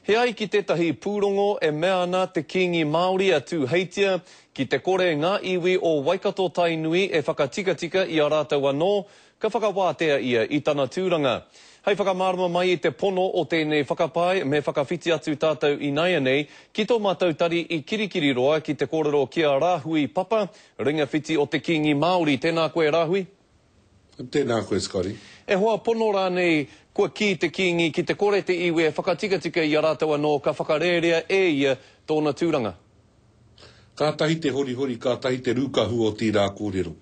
He ai ki tētahi pūrongo e mea ana te kingi Māori atu heitia ki te kore ngā iwi o Waikato Tainui e whakatikatika i a rātou anō, ka whakawātea ia i tana tūranga. Hei whakamārama mai i te pono o tēnei whakapai me whakawhiti atu tātou i naia nei, ki tō mātou tari i kirikiri roa ki te kōrero kia Rāhui Papa, ringa whiti o te kingi Māori. Tēnā koe Rāhui? Tēnā koe Scotty. E hoa pono rānei kua ki te kingi, ki te kore te iwi e whakatikatika i a rātou anō, ka whakarerea e ia tōna tūranga. Kātahi te hori, kātahi te rūkahu o tērā kōrero.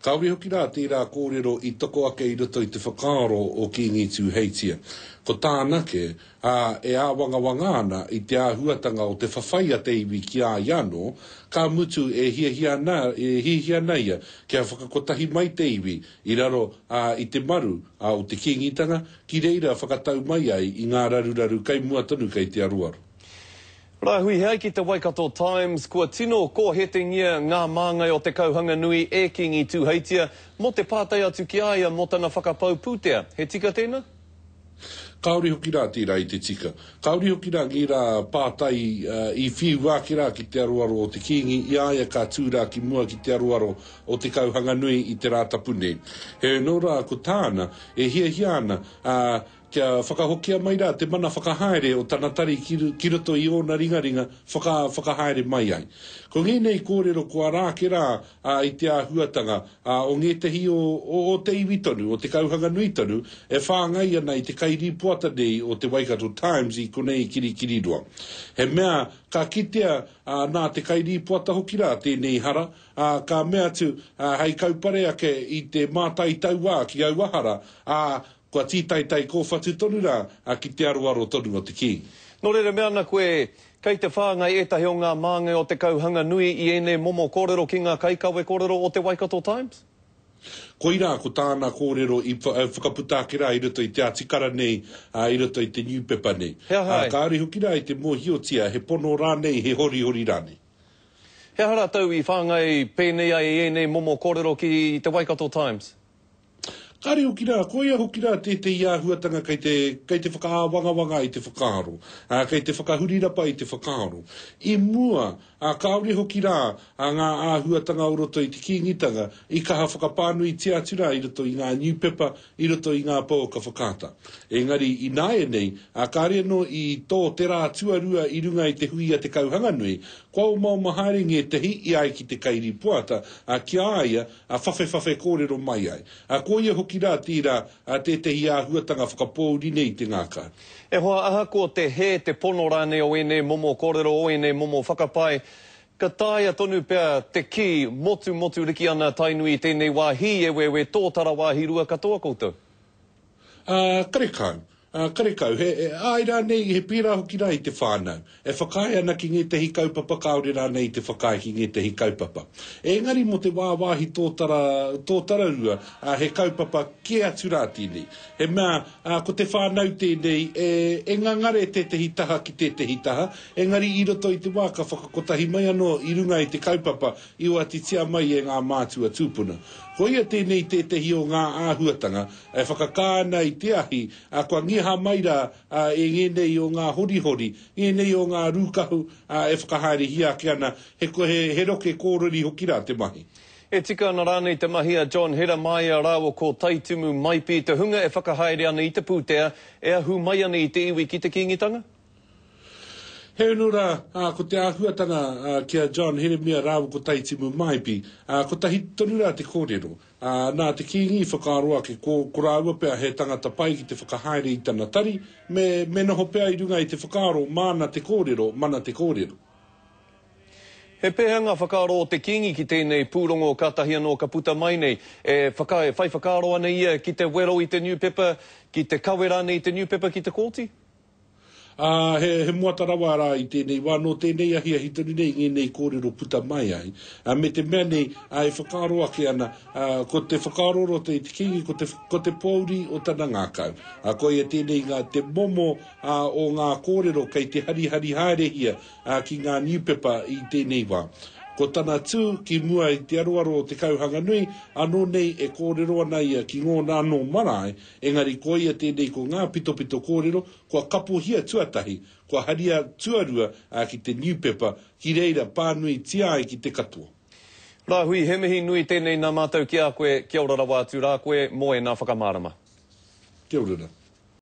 Kauri hoki rā tērā kōrero i toko ake i roto i te whakaaro o Kingi tū heitia. Ko tānake, e a wanga ana i te āhuatanga o te whawhaia te iwi ki a iano, ka mutu e hia naia kia whakakotahi mai te iwi i raro i te maru o te kingitanga, ki reira whakatau mai ai i ngā raruraru kai mua tonu kei te aruaru. Rāhui, hei ki te Waikato Times, kua tino kōhetingia ngā māngai o te kauhanga nui e Kingi tū heitia, mo te pātai atu ki aia mo tana whakapau pūtea. He tika tēnā? Kauri hoki rā tērā i te tika. Kauri hoki rā ngi rā pātai i whiu wāki rā ki te aruaro o te kingi, i aia ka tūrā ki mua ki te aruaro o te kauhanga nui i te rātapune. He no rā ko tāna, e hia ana, kia whakahokia mai rā te mana whakahaere o tana tari ki roto i ona ringaringa whakahaere mai ai. Ko ngenei kōrero kua rā ke rā i te āhuatanga o ngētahi o te iwi tonu, o te kauhanga nui tonu, e whāngai ana i te kairi puata nei o te Waikato Times i konei kirikiri roa. He mea ka kitea nā te kairi puata hoki rā tēnei hara, ka mea tu hei kaupare ake i te mātai tauā ki auahara, kua tītaitai ko whatu tonu rā ki te aruaro tonu o te ki. Nō reira mea ana koe, kei te whāngai etahi o ngā māngai o te kauhanga nui i ene momo kōrero ki ngā kaikawe kōrero o te Waikato Times? Koira ko tāna kōrero i whakaputāke rā i roto i te atikara nei, i roto i te newspaper nei. Kāri hoki rā i te mōhiotia, he pono rā nei, he hori rā nei. Hea hara tau i whāngai pēnei ai ene momo kōrero ki te Waikato Times? Kāre hoki rā, koia hoki rā te āhuatanga kei te whakaawanga i te whakaaro, kei te whakahurirapa i te whakaaro. I mua, kāore hoki rā ngā āhuatanga o roto i te kingitanga, i kaha whakapānui te atura i roto i ngā newspaper, i roto i ngā pauka whakata. Engari, i nāe nei, kāre no i tō te rā tuarua i runga i te hui a te kauhanga nui, kua o mau maharinge te hi i ai ki te kairi puata, ki aia, whawhewhawhe kōrero mai ai. Koia hoki rā tira tētahi āhuatanga whakapōuri nei te ngākā. E hoa aha ko te he te pono rāne o ene momo kōrero o ene momo whakapai, ka tāia tonu pēr te ki motu riki ana tainui tēnei wāhi e wewe tōtara wāhi rua katoa koutou? Karekau. Karekau, aira nei he pira hoki rā i te whānau. E whakai ana ki ngētahi kaupapa kaore rā nei te whakai ki ngētahi kaupapa. Engari mo te wāwahi tōtara rua, he kaupapa ke atu rā tēnei. He mea, ko te whānau tēnei, e ngangare tētahi taha ki tētahi taha, engari i roto i te wā ka whakakotahi mai anō i runga i te kaupapa i o ati tia mai e ngā mātua tūpuna. Ko ia tēnei tētahi o ngā āhuatanga, e whakakāna i te ahi, kua ngiha maira e ngenei o ngā hori, ngenei o ngā rūkahu e whakahaere hia ki ana, he roke kōrori hoki rā te mahi. E tika ana rānei te mahi a John Hera mai a rāua ko Taitumu Maipi, te hunga e whakahaere ana i te pūtea, e ahu mai ana i te iwi ki te kingitanga? He unura, ko te āhuatanga kia John Heremia rāua ko Taitumu Maipi, ko tahi tonura te kōrero. Nā te kingi whakaaroa ke ko rāua pēr he tangata pai ki te whakahaere i tana tari, me noho pēr i runga i te whakaaro, mana te kōrero. He pēhanga whakaaro o te kingi ki tēnei pūrongo kātahi anō ka puta mai nei, whai whakaaro ana ia ki te wero i te newspaper, ki te kawera nei i te newspaper ki te kōti? He muatarawa rā i tēnei wāno tēnei ahi tonu nei ngenei kōrero puta mai ai. Me te mea nei, e whakaaro ake ana, ko te whakaaro roto i te kingi, ko te pōuri o tana ngākau. Ko ia tēnei te momo o ngā kōrero kei te hari haere hia ki ngā newspaper i tēnei wā. ko tana tū ki mua i te aruaro o te kauhanga nui, anō nei e kōrero ana ia ki ngō nāno marae, engari ko ia tēnei ko ngā pito kōrero, kua kapohia tuatahi, kua haria tuarua ki te New Pepper, ki reira pānui tia ki te katoa. Rā hui, he mihi nui tēnei nā mātou ki a koe, kia ora rawa atu rā koe, mo e nā whakamārama. Kia ora.